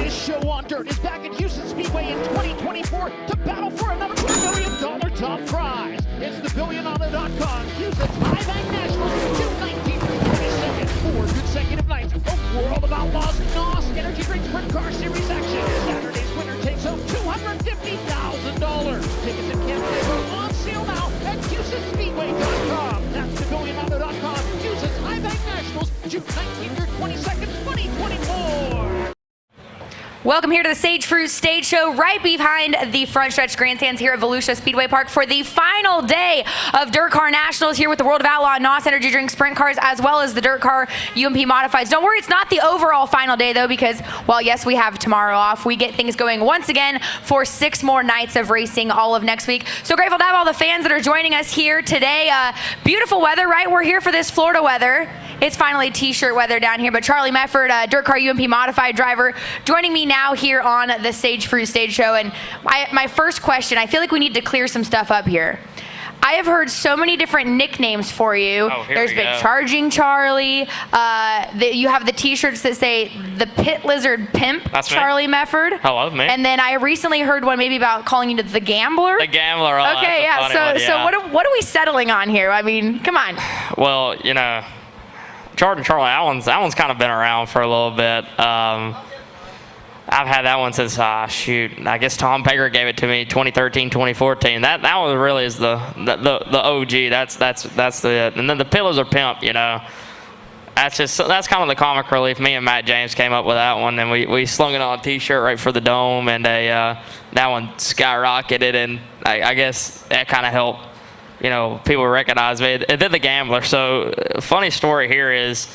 greatest show on dirt is back at Houston Speedway in 2024 to battle for another $1 million top prize. It's the BillionOnThe.com Houston's High-Bank Nationals, June 19th through 22nd. 4 consecutive nights of World of Outlaws, NOS, Energy Drink Sprint Car Series action. Saturday's winner takes home $250,000. Tickets and candidates are on sale now at HoustonSpeedway.com. That's the BillionOnThe.com Houston's High-Bank Nationals, June 19th through 22nd, 2024. Welcome here to the Sage Fruit Stage Show, right behind the front stretch grandstands here at Volusia Speedway Park for the final day of DIRTcar Nationals here with the World of Outlaw NOS Energy Drink Sprint Cars, as well as the DIRTcar UMP Modifieds. Don't worry, it's not the overall final day, though, because while, yes, we have tomorrow off, we get things going once again for 6 more nights of racing all of next week. So grateful to have all the fans that are joining us here today. Beautiful weather, right? We're here for this Florida weather. It's finally t-shirt weather down here, but Charlie Mefford, DIRTcar UMP Modified driver, joining me now here on the Sage Fruit Stage Show. And my first question, I feel like we need to clear some stuff up here. I have heard so many different nicknames for you. There's been Charging Charlie. You have the t-shirts that say the Pit Lizard Pimp. That's Charlie Mefford. Hello, me. And then I recently heard one maybe about calling you the Gambler. The Gambler. Oh, okay, yeah. So what are we settling on here? I mean, come on. Well, you know, Charlie, that one's kind of been around for a little bit. I've had that one since, I guess Tom Pager gave it to me 2013, 2014. That one really is the OG. That's and then the Pillars are Pimp, you know. That's kind of the comic relief. Me and Matt James came up with that one, and we slung it on a t-shirt right for the dome, and that one skyrocketed, and I guess that kind of helped, you know, people recognize me. And then the Gambler. So funny story here is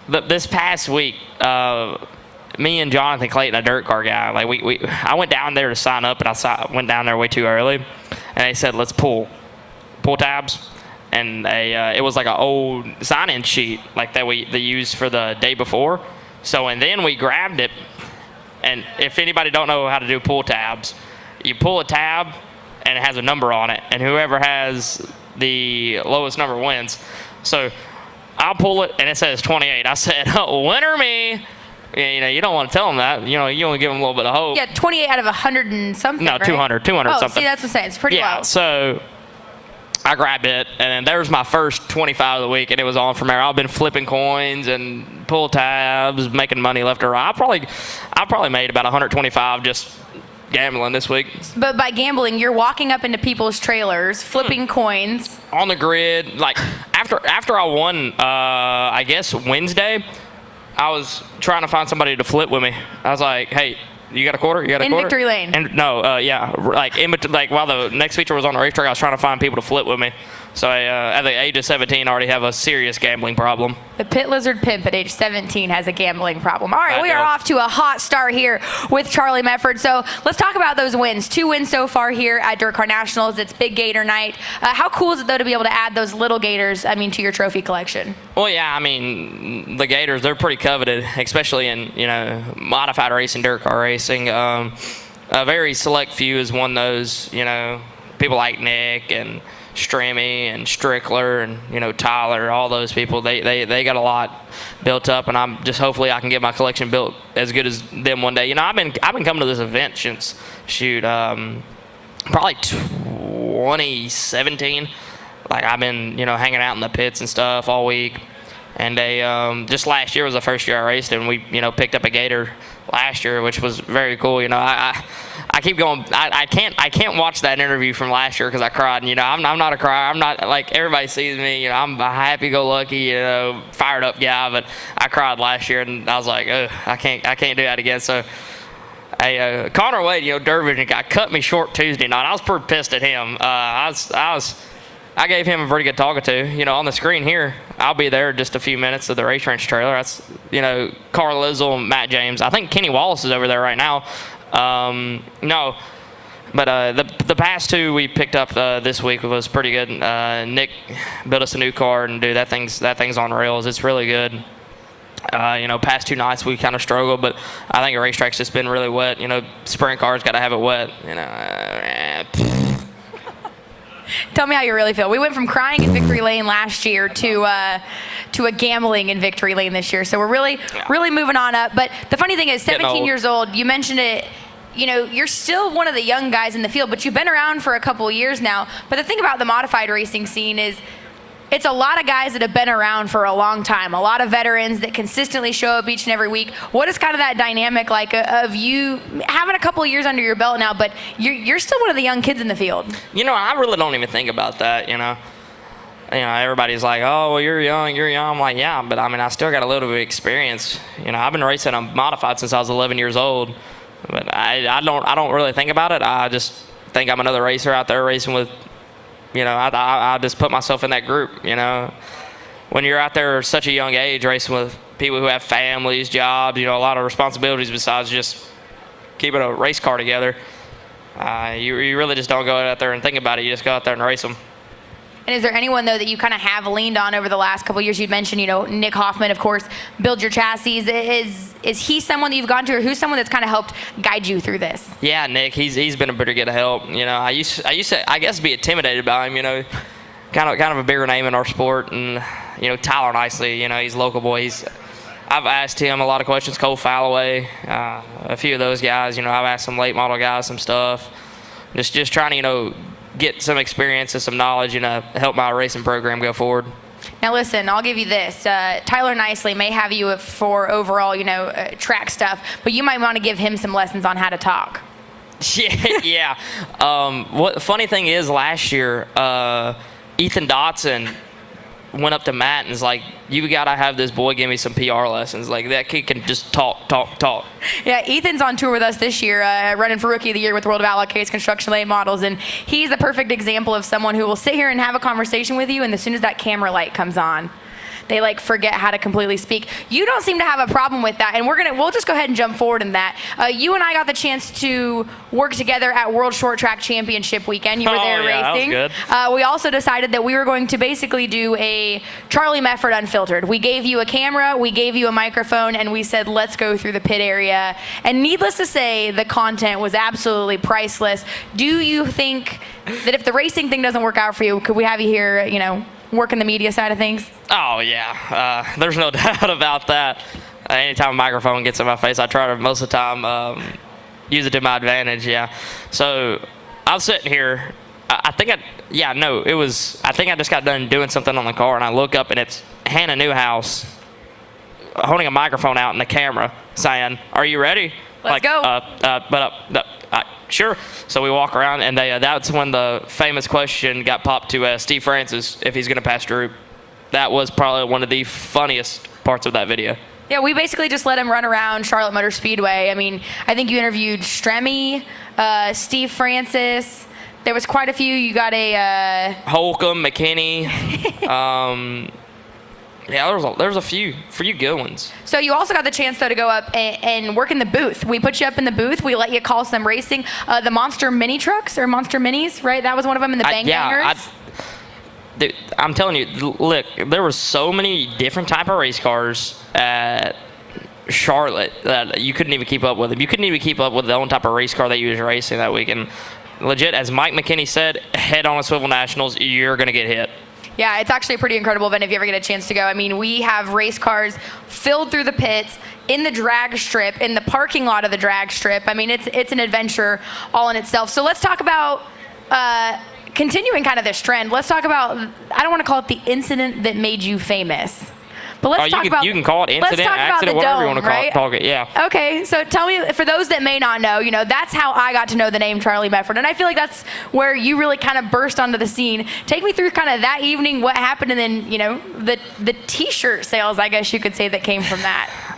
this past week, me and Jonathan Clayton, a DIRTcar guy, like I went down there to sign up, and I went down there way too early, and they said, let's pull tabs. And it was like an old sign-in sheet like that they used for the day before. So, and then we grabbed it, and if anybody don't know how to do pull tabs, you pull a tab, and it has a number on it, and whoever has the lowest number wins. So I'll pull it, and it says 28. I said, oh, winner me. You know, you don't want to tell them that. You know, you want to give them a little bit of hope. Yeah, 28 out of 100 and something, No, 200 right? something. See, that's what I'm saying. It's pretty low. Yeah, so I grabbed it, and then there's my first 25 of the week, and it was on from there. I've been flipping coins and pull tabs, making money left or right. I probably made about 125 just gambling this week. But by gambling, you're walking up into people's trailers, flipping coins. On the grid. Like, after I won, I guess Wednesday, I was trying to find somebody to flip with me. I was like, hey, you got a quarter? You got a quarter? In victory lane. And no, yeah, like while the next feature was on the racetrack, I was trying to find people to flip with me. So at the age of 17, I already have a serious gambling problem. The Pit Lizard Pimp at age 17 has a gambling problem. All right, we are off to a hot start here with Charlie Mefford. So let's talk about those wins. 2 wins so far here at DIRTcar Nationals. It's Big Gator night. How cool is it, though, to be able to add those little gators, to your trophy collection? Well, yeah, I mean, the gators, they're pretty coveted, especially in, you know, modified racing, DIRTcar racing. A very select few has won those, you know, people like Nick and Strimmy and Strickler and, you know, Tyler, all those people, they got a lot built up, and I'm just hopefully I can get my collection built as good as them one day. You know, I've been coming to this event since probably 2017. Like, I've been, you know, hanging out in the pits and stuff all week, and just last year was the first year I raced, and we, you know, picked up a gator last year, which was very cool. You know, I keep going. I can't watch that interview from last year because I cried. And, you know, I'm not a crier. I'm not like everybody sees me. You know, I'm a happy-go-lucky, you know, fired-up guy. But I cried last year, and I was like, oh, I can't do that again. So, Connor Wade, you know, Dervish guy, cut me short Tuesday night. I was pretty pissed at him. I gave him a pretty good talking to. You know, on the screen here, I'll be there in just a few minutes of the race ranch trailer. That's, you know, Carl Lizzle, Matt James. I think Kenny Wallace is over there right now. No, but the past 2 we picked up this week was pretty good. Nick built us a new car, and dude, that thing's on rails. It's really good. You know, past 2 nights we kind of struggled, but I think the racetrack's just been really wet. You know, sprint cars got to have it wet. You know. Tell me how you really feel. We went from crying in victory lane last year to to a gambling in victory lane this year. So we're really moving on up. But the funny thing is, 17 years old, you mentioned it, you know, you're still one of the young guys in the field, but you've been around for a couple of years now. But the thing about the modified racing scene is it's a lot of guys that have been around for a long time, a lot of veterans that consistently show up each and every week. What is kind of that dynamic like of you having a couple of years under your belt now, but you're still one of the young kids in the field? You know, I really don't even think about that, you know. Everybody's like, oh, well, you're young. I'm like, yeah, but I mean, I still got a little bit of experience. You know, I've been racing a modified since I was 11 years old, but I don't really think about it. I just think I'm another racer out there racing with, you know, I just put myself in that group, you know. When you're out there at such a young age racing with people who have families, jobs, you know, a lot of responsibilities besides just keeping a race car together, you really just don't go out there and think about it. You just go out there and race them. And is there anyone, though, that you kind of have leaned on over the last couple of years? You'd mentioned, you know, Nick Hoffman, of course, build your chassis. Is he someone that you've gone to, or who's someone that's kind of helped guide you through this? Yeah, Nick, he's been a pretty good help. You know, I used to, I guess, be intimidated by him, you know, kind of a bigger name in our sport. And, you know, Tyler Nicely, you know, he's a local boy. I've asked him a lot of questions, Cole Falloway, a few of those guys. You know, I've asked some late model guys some stuff. Just trying to, you know, get some experience and some knowledge and help my racing program go forward. Now listen, I'll give you this. Tyler Nicely may have you for overall, you know, track stuff, but you might want to give him some lessons on how to talk. Yeah. What funny thing is, last year, Ethan Dotson went up to Matt and was like, you gotta have this boy give me some PR lessons. Like, that kid can just talk. Yeah, Ethan's on tour with us this year, running for Rookie of the Year with World of Outlaw Case Construction Late Models, and he's the perfect example of someone who will sit here and have a conversation with you, and as soon as that camera light comes on, they like forget how to completely speak. You don't seem to have a problem with that, and we'll just go ahead and jump forward in that. You and I got the chance to work together at World Short Track Championship weekend. You were there racing. That was good. We also decided that we were going to basically do a Charlie Mefford Unfiltered. We gave you a camera, we gave you a microphone, and we said, let's go through the pit area. And needless to say, the content was absolutely priceless. Do you think that if the racing thing doesn't work out for you, could we have you here, you know, working the media side of things? Oh, yeah. There's no doubt about that. Anytime a microphone gets in my face, I try to, most of the time, use it to my advantage, yeah. So I was sitting here. I think I just got done doing something on the car, and I look up, and it's Hannah Newhouse holding a microphone out in the camera saying, are you ready? Let's go. Sure. So we walk around, and that's when the famous question got popped to Steve Francis if he's going to pass Drew. That was probably one of the funniest parts of that video. Yeah, we basically just let him run around Charlotte Motor Speedway. I mean, I think you interviewed Stremme, Steve Francis. There was quite a few. You got a Holcomb, McKinney. Yeah, there's a few good ones. So you also got the chance, though, to go up and work in the booth. We put you up in the booth. We let you call some racing. The Monster Mini trucks, or Monster Minis, right? That was one of them in the Bang Bangers. Dude, I'm telling you, look, there were so many different type of race cars at Charlotte that you couldn't even keep up with them. You couldn't even keep up with the own type of race car that you was racing that weekend. Legit, as Mike McKinney said, head on a swivel nationals, you're going to get hit. Yeah, it's actually a pretty incredible event if you ever get a chance to go. I mean, we have race cars filled through the pits, in the drag strip, in the parking lot of the drag strip. I mean, it's an adventure all in itself. So let's talk about continuing kind of this trend. Let's talk about, I don't want to call it the incident that made you famous, but let's talk about. You can call it incident, accident, whatever you want to call it. Yeah. Okay, so tell me, for those that may not know, you know, that's how I got to know the name Charlie Mefford, and I feel like that's where you really kind of burst onto the scene. Take me through kind of that evening, what happened, and then, you know, the T-shirt sales, I guess you could say, that came from that.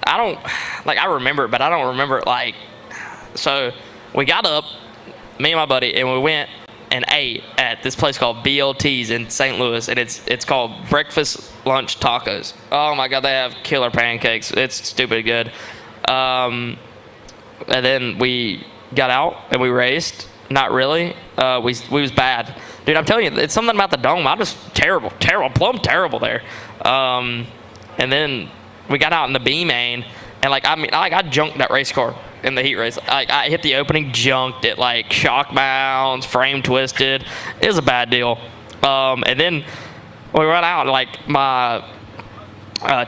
I remember it, but I don't remember it like. So we got up, me and my buddy, and we went and ate at this place called BLT's in St. Louis, and it's called Breakfast Lunch Tacos. Oh my God, they have killer pancakes. It's stupid good. And then we got out and we raced. Not really. We was bad, dude. I'm telling you, it's something about the dome. I'm just terrible, plumb terrible there. And then we got out in the B main, and I junked that race car in the heat race. I hit the opening, junked it, like shock mounts, frame twisted. It was a bad deal. And then we went out, like my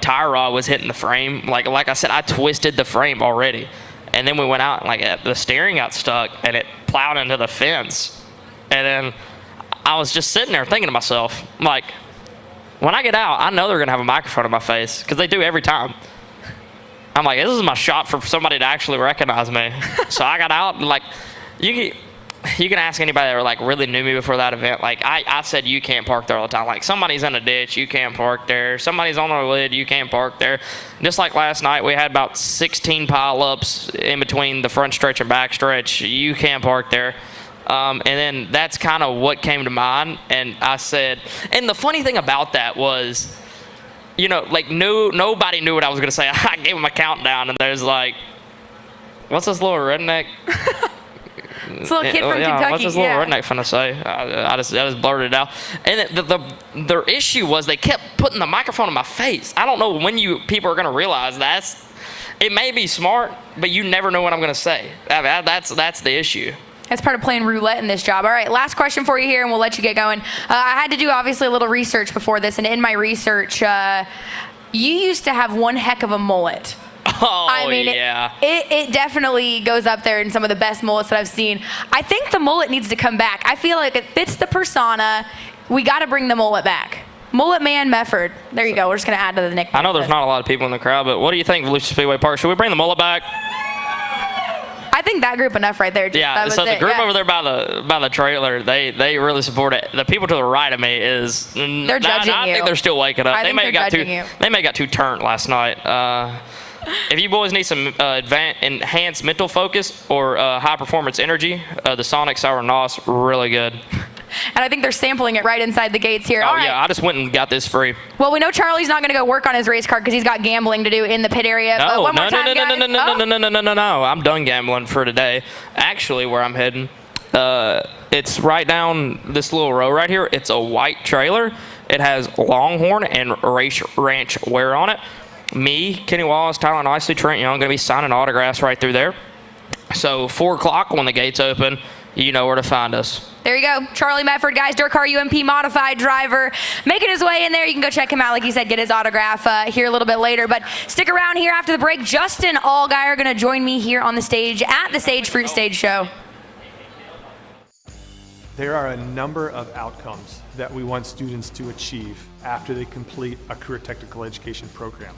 tire rod was hitting the frame. Like I said, I twisted the frame already. And then we went out, and like the steering got stuck, and it plowed into the fence. And then I was just sitting there thinking to myself, like, when I get out, I know they're going to have a microphone in my face, because they do every time. I'm like, this is my shot for somebody to actually recognize me. So I got out, and like, you can ask anybody that like really knew me before that event. Like I said, you can't park there all the time. Like somebody's in a ditch, you can't park there. Somebody's on a lid, you can't park there. Just like last night, we had about 16 pile-ups in between the front stretch and back stretch. You can't park there. And then that's kind of what came to mind. And I said, and the funny thing about that was, you know, like nobody knew what I was going to say. I gave them a countdown, and there's like, what's this little redneck? This little kid from Kentucky. What's this little redneck finna say? I just blurted it out. And their issue was they kept putting the microphone in my face. I don't know when people are going to realize it may be smart, but you never know what I'm going to say. That's the issue. That's part of playing roulette in this job. All right, last question for you here, and we'll let you get going. I had to do, obviously, a little research before this, and in my research, you used to have one heck of a mullet. Oh, I mean, yeah. It definitely goes up there in some of the best mullets that I've seen. I think the mullet needs to come back. I feel like it fits the persona. We got to bring the mullet back. Mullet Man Mefford. There you go. We're just going to add to the nickname. I know there's not a lot of people in the crowd, but what do you think, Volusia Speedway Park? Should we bring the mullet back? I think that group enough right there. Yeah, so the group over there by the trailer, they really support it. The people to the right of me they're judging you. I think they're still waking up. I think they're judging you. They may got too turned last night. If you boys need some enhanced mental focus or high performance energy, the Sonic Sour NOS, really good. And I think they're sampling it right inside the gates here. Oh, All right. yeah, I just went and got this free. Well, we know Charlie's not going to go work on his race car because he's got gambling to do in the pit area. No, one more time, no. I'm done gambling for today. Actually, where I'm heading, it's right down this little row right here. It's a white trailer. It has Longhorn and Ranch wear on it. Me, Kenny Wallace, Tyler Nicely, Trent Young, going to be signing autographs right through there. So 4 o'clock when the gates open, you know where to find us. There you go. Charlie Mefford, guys, DIRTcar UMP modified driver, making his way in there. You can go check him out, like he said, get his autograph here a little bit later. But stick around here after the break. Justin Allgaier going to join me here on the stage at the Sage Fruit Stage Show. There are a number of outcomes that we want students to achieve after they complete a career technical education program.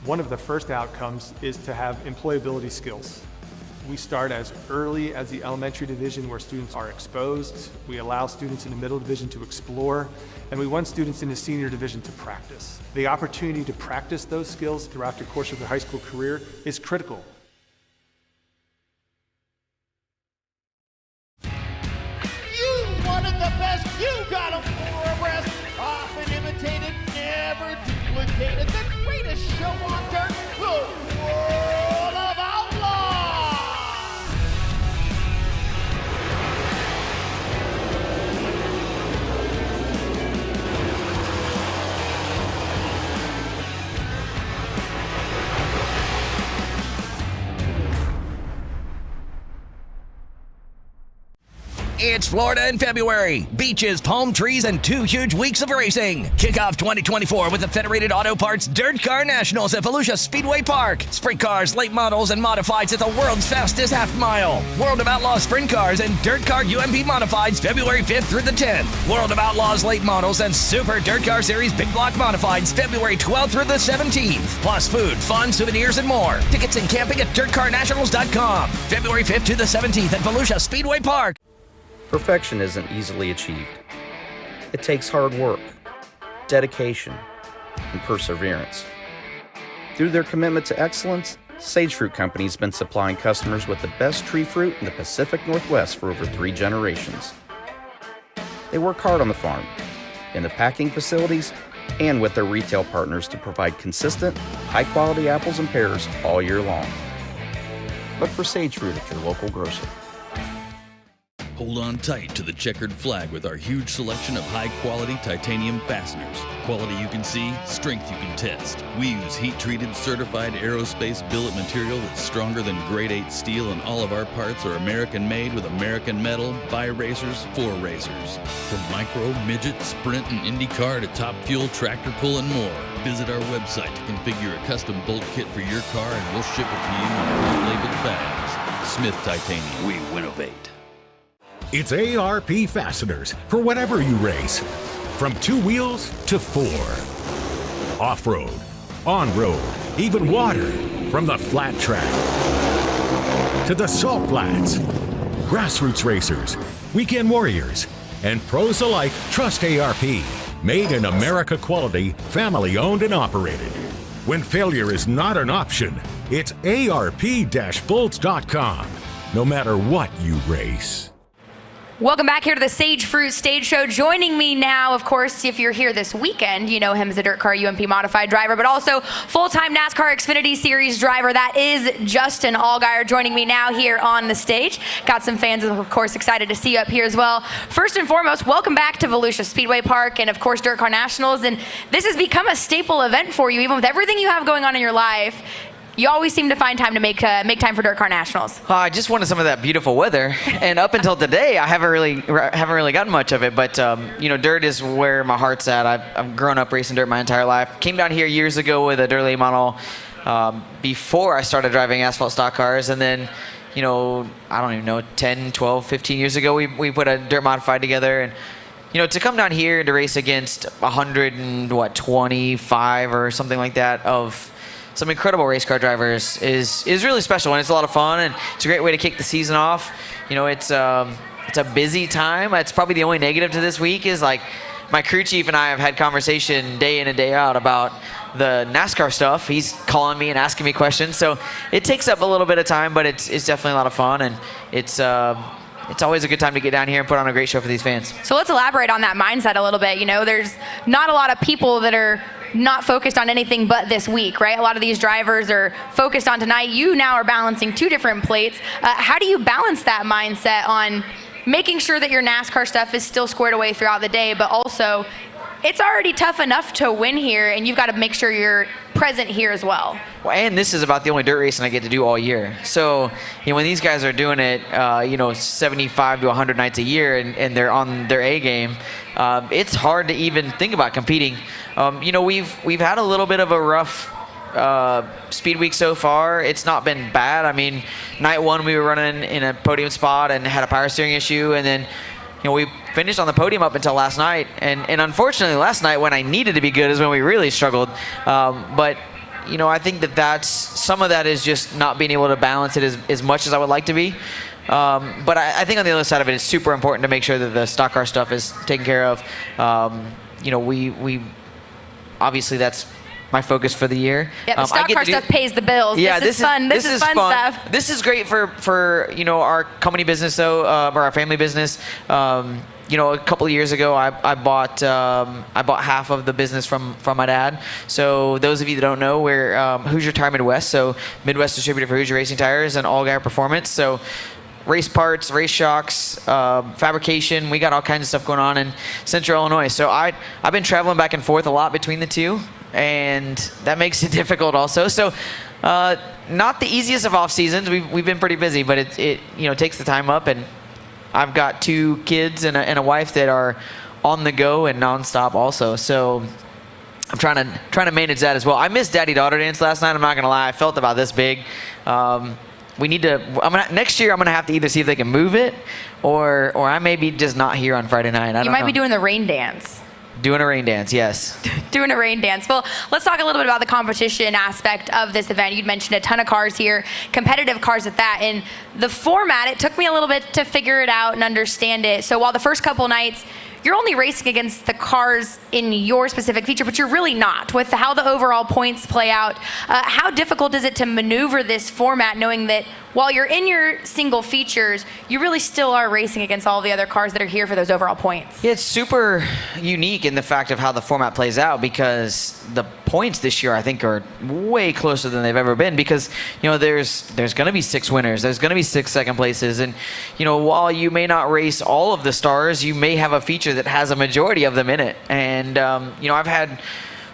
One of the first outcomes is to have employability skills. We start as early as the elementary division where students are exposed. We allow students in the middle division to explore, and we want students in the senior division to practice. The opportunity to practice those skills throughout the course of their high school career is critical. You wanted the best, you got them for a rest. Often imitated, never duplicated. The greatest show on dirt, the World of Outlaws. It's Florida in February. Beaches, palm trees, and 2 huge weeks of racing. Kick off 2024 with the Federated Auto Parts DIRTcar Nationals at Volusia Speedway Park. Sprint cars, late models, and modifieds at the world's fastest half mile. World of Outlaws sprint cars and DIRTcar UMP modifieds February 5th through the 10th. World of Outlaws late models and Super DIRTcar Series Big Block modifieds February 12th through the 17th. Plus food, fun, souvenirs, and more. Tickets and camping at DIRTcarnationals.com. February 5th to the 17th at Volusia Speedway Park. Perfection isn't easily achieved. It takes hard work, dedication, and perseverance. Through their commitment to excellence, Sage Fruit Company has been supplying customers with the best tree fruit in the Pacific Northwest for over 3 generations. They work hard on the farm, in the packing facilities, and with their retail partners to provide consistent, high-quality apples and pears all year long. Look for Sage Fruit at your local grocer. Hold on tight to the checkered flag with our huge selection of high-quality titanium fasteners. Quality you can see, strength you can test. We use heat-treated, certified aerospace billet material that's stronger than grade 8 steel, and all of our parts are American-made with American metal, by racers, for racers. From micro, midget, sprint, and IndyCar to top fuel, tractor pull, and more. Visit our website to configure a custom bolt kit for your car, and we'll ship it to you in white-labeled bags. Smith Titanium. We winnovate. It's ARP fasteners for whatever you race. From 2 wheels to 4. Off-road, on-road, even water. From the flat track to the salt flats. Grassroots racers, weekend warriors, and pros alike trust ARP. Made in America quality, family owned and operated. When failure is not an option, it's ARP-bolts.com. No matter what you race. Welcome back here to the Sage Fruit Stage Show. Joining me now, of course, if you're here this weekend, you know him as a DIRTcar UMP modified driver, but also full-time NASCAR Xfinity Series driver. That is Justin Allgaier joining me now here on the stage. Got some fans, of course, excited to see you up here as well. First and foremost, welcome back to Volusia Speedway Park and, of course, DIRTcar Nationals. And this has become a staple event for you, even with everything you have going on in your life. You always seem to find time to make time for DIRTcar Nationals. I just wanted some of that beautiful weather, and up until today, I haven't really gotten much of it. But you know, dirt is where my heart's at. I've grown up racing dirt my entire life. Came down here years ago with a dirt late model before I started driving asphalt stock cars, and then, you know, I don't even know, 10, 12, 15 years ago, we put a dirt modified together. And you know, to come down here to race against 125 or something like that of some incredible race car drivers is really special, and it's a lot of fun, and it's a great way to kick the season off. You know, it's a busy time. It's probably the only negative to this week is, like, my crew chief and I have had conversation day in and day out about the NASCAR stuff. He's calling me and asking me questions, so it takes up a little bit of time, but it's definitely a lot of fun, and it's always a good time to get down here and put on a great show for these fans. So let's elaborate on that mindset a little bit. You know, there's not a lot of people that are not focused on anything but this week, right? A lot of these drivers are focused on tonight. You now are balancing 2 different plates. How do you balance that mindset on making sure that your NASCAR stuff is still squared away throughout the day, but also it's already tough enough to win here, and you've got to make sure you're present here as well. Well, and this is about the only dirt racing I get to do all year. So, you know, when these guys are doing it, you know, 75 to 100 nights a year, and they're on their A game, it's hard to even think about competing. You know, we've had a little bit of a rough speed week so far. It's not been bad. I mean, night 1 we were running in a podium spot and had a power steering issue, and then, you know, we finished on the podium up until last night, and unfortunately last night when I needed to be good is when we really struggled. But you know, I think that's some of that is just not being able to balance it as much as I would like to be. But I think on the other side of it, it's super important to make sure that the stock car stuff is taken care of. You know, we obviously that's my focus for the year. Yeah, the stock car stuff pays the bills. Yeah, this is fun. This is fun stuff. This is great for you know, our company business though, or our family business. You know, a couple of years ago, I bought half of the business from my dad. So those of you that don't know, we're Hoosier Tire Midwest, so Midwest distributor for Hoosier Racing Tires and Allgaier Performance. So race parts, race shocks, fabrication. We got all kinds of stuff going on in Central Illinois. So I've been traveling back and forth a lot between the two, and that makes it difficult also. So not the easiest of off seasons. We've been pretty busy, but it you know, takes the time up, and I've got 2 kids and a wife that are on the go and nonstop also. So I'm trying to manage that as well. I missed daddy-daughter dance last night. I'm not gonna lie. I felt about this big. We need to. Next year I'm gonna have to either see if they can move it, or I may be just not here on Friday night. You might be doing the rain dance. Doing a rain dance, yes. Doing a rain dance. Well, let's talk a little bit about the competition aspect of this event. You'd mentioned a ton of cars here, competitive cars at that. And the format, it took me a little bit to figure it out and understand it. So while the first couple nights, you're only racing against the cars in your specific feature, but you're really not. With how the overall points play out, how difficult is it to maneuver this format knowing that while you're in your single features, you really still are racing against all the other cars that are here for those overall points. Yeah, it's super unique in the fact of how the format plays out, because the points this year I think are way closer than they've ever been, because there's going to be 6 winners, there's going to be 6 second places, and while you may not race all of the stars, you may have a feature that has a majority of them in it. And I've had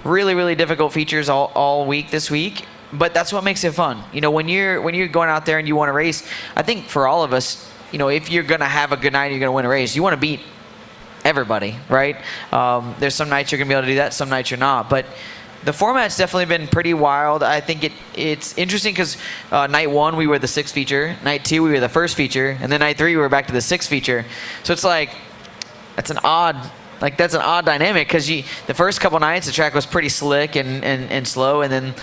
really difficult features all week this week, but that's what makes it fun. When you're going out there and you want to race, I think for all of us, if you're going to have a good night, you're going to win a race, you want to beat everybody, right? There's some nights you're going to be able to do that, some nights you're not, but the format's definitely been pretty wild. I think it's interesting because night 1 we were the 6th feature, night 2 we were the 1st feature, and then night 3 we were back to the 6th feature. So it's like that's an odd dynamic, because the first couple nights the track was pretty slick and slow, and then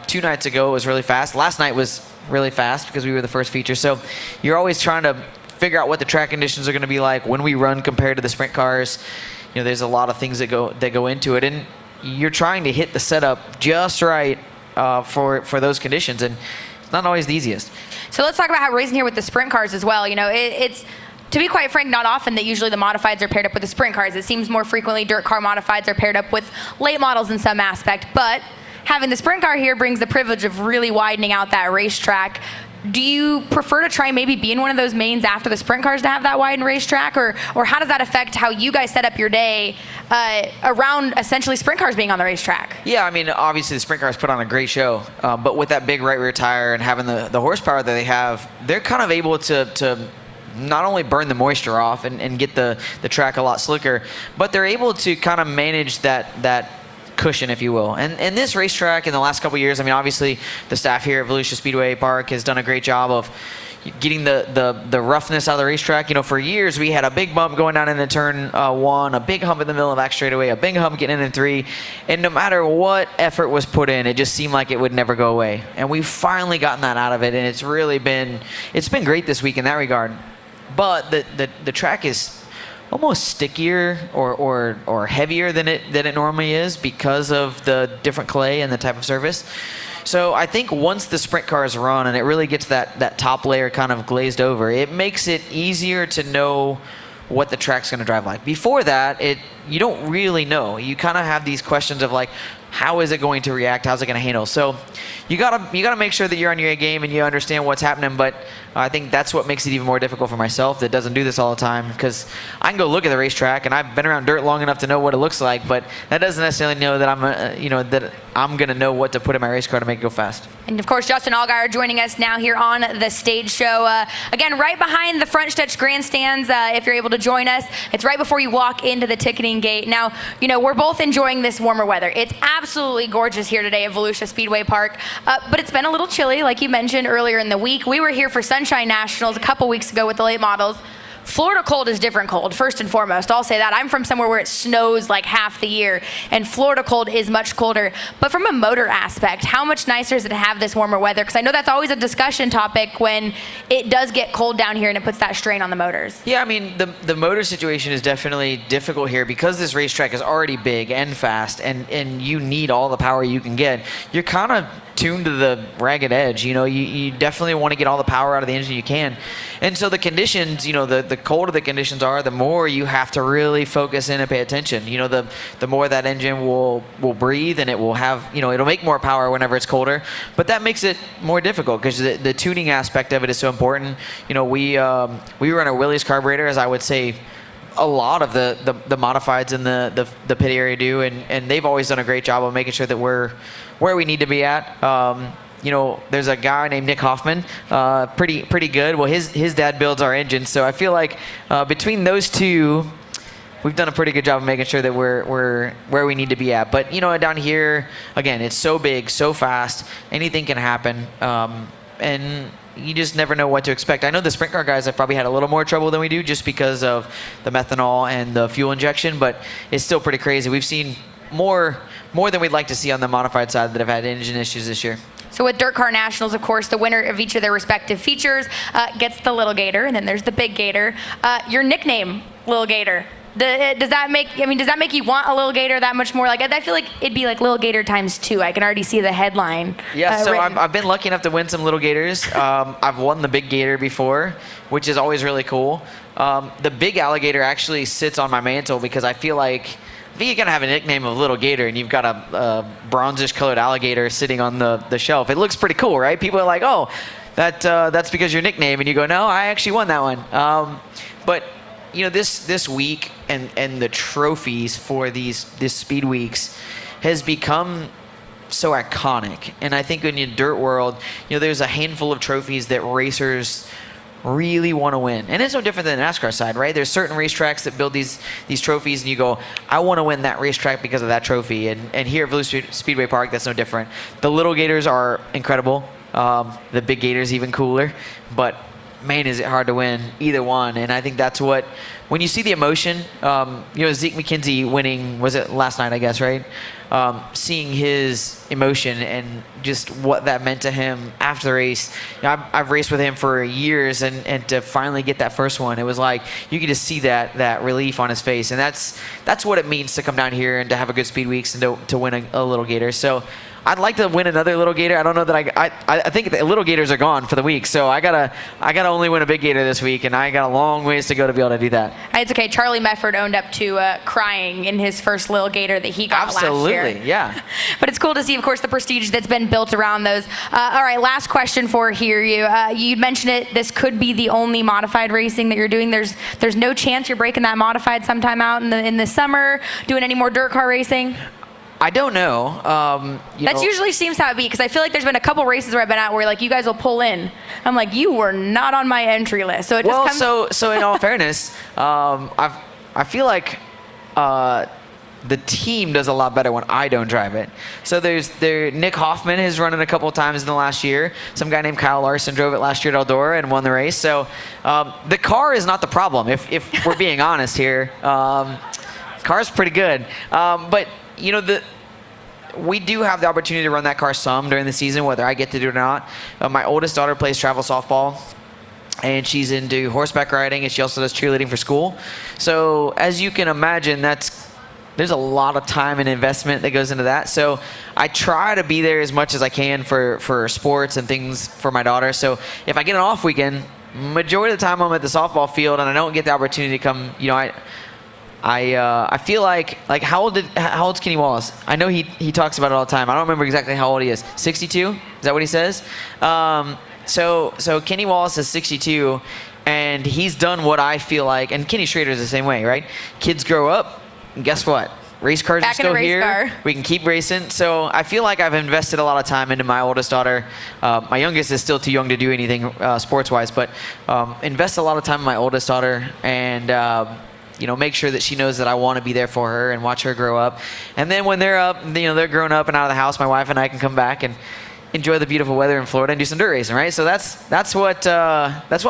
2 nights ago it was really fast. Last night was really fast because we were the 1st feature. So you're always trying to figure out what the track conditions are going to be like when we run compared to the sprint cars. There's a lot of things that go into it, and you're trying to hit the setup just right for those conditions, and it's not always the easiest. So let's talk about how racing here with the sprint cars as well. It's, to be quite frank, not often that usually the modifieds are paired up with the sprint cars. It seems more frequently dirt car modifieds are paired up with late models in some aspect, but having the sprint car here brings the privilege of really widening out that racetrack. Do you prefer to try maybe be in one of those mains after the sprint cars to have that widened racetrack, or how does that affect how you guys set up your day around essentially sprint cars being on the racetrack? Yeah, I mean, obviously the sprint cars put on a great show, but with that big right rear tire and having the horsepower that they have, they're kind of able to not only burn the moisture off and get the track a lot slicker, but they're able to kind of manage that cushion, if you will. And this racetrack in the last couple of years, I mean, obviously the staff here at Volusia Speedway Park has done a great job of getting the roughness out of the racetrack. For years we had a big bump going down into turn 1, a big hump in the middle of back straightaway, a big hump getting in 3, and no matter what effort was put in, it just seemed like it would never go away. And we've finally gotten that out of it, and it's been great this week in that regard. But the track is almost stickier or heavier than it normally is because of the different clay and the type of surface. So I think once the sprint cars run and it really gets that top layer kind of glazed over, it makes it easier to know what the track's going to drive like. Before that, you don't really know. You kind of have these questions of like, how is it going to react? How's it going to handle? So you gotta make sure that you're on your A game and you understand what's happening. But I think that's what makes it even more difficult for myself that doesn't do this all the time, because I can go look at the racetrack and I've been around dirt long enough to know what it looks like, but that doesn't necessarily know that I'm going to know what to put in my race car to make it go fast. And of course, Justin Allgaier joining us now here on the stage show. Again, right behind the front stretch grandstands, if you're able to join us, it's right before you walk into the ticketing gate. Now, we're both enjoying this warmer weather. It's absolutely gorgeous here today at Volusia Speedway Park, but it's been a little chilly, like you mentioned earlier in the week. We were here for Sunshine Nationals a couple weeks ago with the late models. Florida cold is different cold, first and foremost. I'll say that. I'm from somewhere where it snows like half the year, and Florida cold is much colder. But from a motor aspect, how much nicer is it to have this warmer weather? Because I know that's always a discussion topic when it does get cold down here and it puts that strain on the motors. Yeah, I mean, the motor situation is definitely difficult here because this racetrack is already big and fast, and you need all the power you can get. You're kind of tuned to the ragged edge. You definitely want to get all the power out of the engine you can. And so the conditions, the colder the conditions are, the more you have to really focus in and pay attention. The more that engine will breathe, and it will have, it'll make more power whenever it's colder. But that makes it more difficult because the tuning aspect of it is so important. We run a Willys carburetor, as I would say a lot of the modifieds in the pit area do, and they've always done a great job of making sure that we're where we need to be at. There's a guy named Nick Hoffman, pretty good. Well, his dad builds our engines, so I feel like between those two, we've done a pretty good job of making sure that we're where we need to be at. But down here, again, it's so big, so fast, anything can happen, and you just never know what to expect. I know the sprint car guys have probably had a little more trouble than we do just because of the methanol and the fuel injection, but it's still pretty crazy. We've seen more than we'd like to see on the modified side that have had engine issues this year. So with DIRTcar Nationals, of course, the winner of each of their respective features gets the little gator, and then there's the big gator. Your nickname, Little Gator, Does that make you want a Little Gator that much more? Like, I feel like it'd be like Little Gator ×2. I can already see the headline. Yeah, so written. I've been lucky enough to win some Little Gators. I've won the Big Gator before, which is always really cool. The Big Alligator actually sits on my mantle because I feel like if you're gonna have a nickname of Little Gator and you've got a bronzish colored alligator sitting on the shelf, it looks pretty cool, right? People are like, oh, that's because your nickname, and you go, no, I actually won that one. But you know, this week and the trophies for these speed weeks has become so iconic. And I think in the dirt world, you know, there's a handful of trophies that racers really want to win. And it's no different than the NASCAR side, right? There's certain racetracks that build these trophies, and you go, I want to win that racetrack because of that trophy. And here at Volusia Speedway Park, that's no different. The Little Gators are incredible. The Big Gators even cooler. But man, is it hard to win either one. And I think that's what, when you see the emotion, you know, Zeke McKenzie winning, was it last night, I guess, right? Seeing his emotion and just what that meant to him after the race. You know, I've raced with him for years, and to finally get that first one, it was like you could just see that relief on his face. And that's what it means to come down here and to have a good speed weeks and to win a Little Gator. So I'd like to win another Little Gator. I don't know that I think the Little Gators are gone for the week, so I gotta only win a Big Gator this week, and I got a long ways to go to be able to do that. It's okay. Charlie Mefford owned up to crying in his first Little Gator that he got last year. Absolutely, yeah. But it's cool to see, of course, the prestige that's been built around those. All right, last question for here. You mentioned it. This could be the only modified racing that you're doing. There's no chance you're breaking that modified sometime out in the summer, doing any more dirt car racing? I don't know. That usually seems how it be, because I feel like there's been a couple races where I've been at where like you guys will pull in. I'm like, you were not on my entry list. So it just comes. So in all fairness, I feel like the team does a lot better when I don't drive it. So Nick Hoffman has run it a couple of times in the last year. Some guy named Kyle Larson drove it last year at Eldora and won the race. So the car is not the problem, if we're being honest here. Car's pretty good, but you know, we do have the opportunity to run that car some during the season, whether I get to do it or not. My oldest daughter plays travel softball, and she's into horseback riding, and she also does cheerleading for school. So as you can imagine, there's a lot of time and investment that goes into that. So I try to be there as much as I can for sports and things for my daughter. So if I get an off weekend, majority of the time I'm at the softball field, and I don't get the opportunity to come, you know, I feel like how old's Kenny Wallace? I know he talks about it all the time. I don't remember exactly how old he is. 62? Is that what he says? So Kenny Wallace is 62, and he's done what I feel like, and Kenny Schrader is the same way, right? Kids grow up, and guess what? Race cars are still here. We can keep racing. So I feel like I've invested a lot of time into my oldest daughter. My youngest is still too young to do anything sports-wise, but invest a lot of time in my oldest daughter, and you know, make sure that she knows that I want to be there for her and watch her grow up. And then when they're up, you know, they're grown up and out of the house, my wife and I can come back and enjoy the beautiful weather in Florida and do some dirt racing, right? So that's what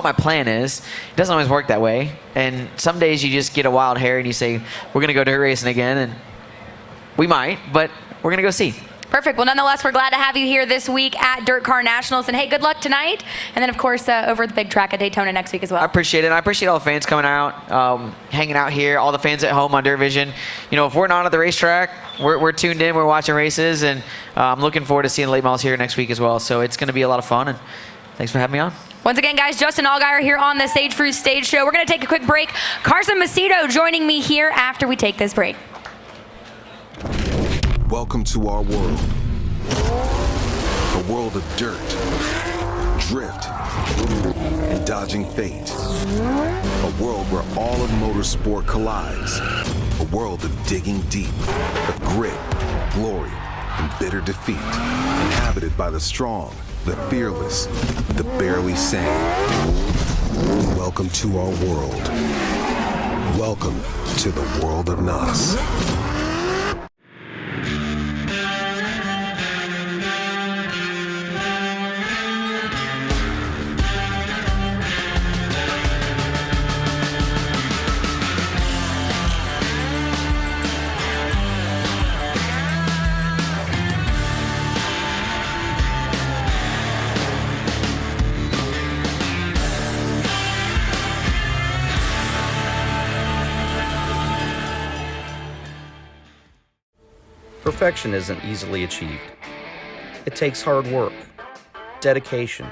my plan is. It doesn't always work that way. And some days you just get a wild hair and you say, we're going to go dirt racing again. And we might, but we're going to go see. Perfect. Well, nonetheless, we're glad to have you here this week at DIRTcar Nationals. And hey, good luck tonight. And then, of course, over at the big track at Daytona next week as well. I appreciate it. And I appreciate all the fans coming out, hanging out here, all the fans at home on Dirt Vision. You know, if we're not at the racetrack, we're tuned in, we're watching races, and I'm looking forward to seeing the late models here next week as well. So it's going to be a lot of fun, and thanks for having me on. Once again, guys, Justin Allgaier here on the Sage Fruit Stage Show. We're going to take a quick break. Carson Macedo joining me here after we take this break. Welcome to our world. A world of dirt, drift, and dodging fate. A world where all of motorsport collides. A world of digging deep, of grit, glory, and bitter defeat. Inhabited by the strong, the fearless, the barely sane. Welcome to our world. Welcome to the world of NOS. Perfection isn't easily achieved. It takes hard work, dedication,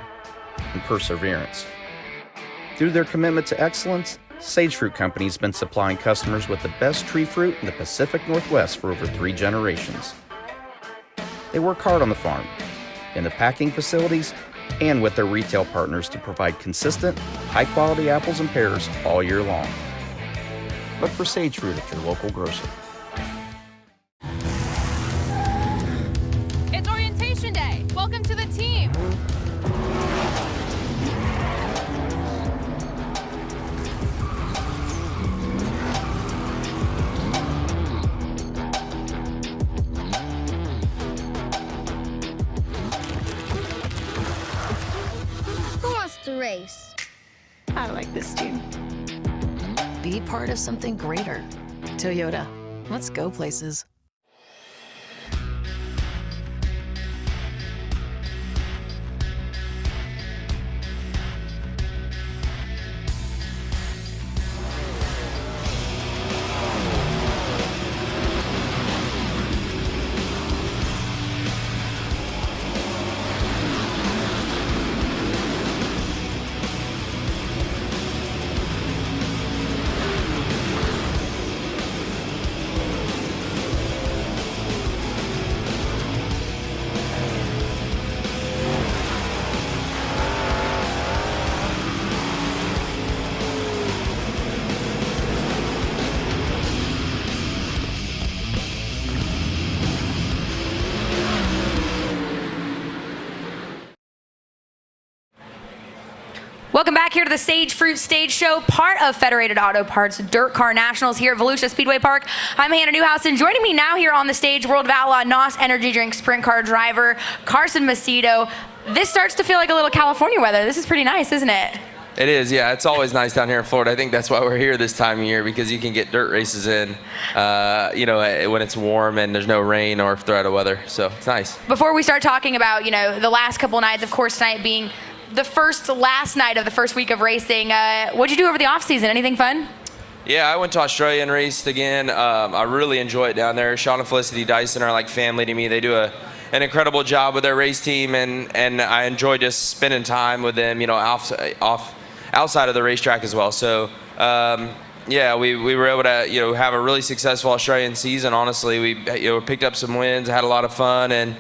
and perseverance. Through their commitment to excellence, Sage Fruit Company has been supplying customers with the best tree fruit in the Pacific Northwest for over 3 generations. They work hard on the farm, in the packing facilities, and with their retail partners to provide consistent, high-quality apples and pears all year long. Look for Sage Fruit at your local grocer. It's orientation day. Welcome to the team. Who wants to race? I like this team. Be part of something greater. Toyota. Let's go places. Welcome back here to the Sage Fruit Stage Show, part of Federated Auto Parts DIRTcar Nationals here at Volusia Speedway Park. I'm Hannah Newhouse, and joining me now here on the stage, World of Outlaw NOS Energy Drink Sprint Car driver Carson Macedo. This starts to feel like a little California weather. This is pretty nice, isn't it? It is, yeah. It's always nice down here in Florida. I think that's why we're here this time of year, because you can get dirt races in, when it's warm and there's no rain or threat of weather. So it's nice. Before we start talking about, the last couple nights, of course, tonight being the last night of the first week of racing, what'd you do over the off season? Anything fun? Yeah, I went to Australia and raced again. I really enjoy it down there. Sean and Felicity Dyson are like family to me. They do an incredible job with their race team, and I enjoy just spending time with them, outside of the racetrack as well. So, we were able to, have a really successful Australian season. Honestly, we, picked up some wins, had a lot of fun, and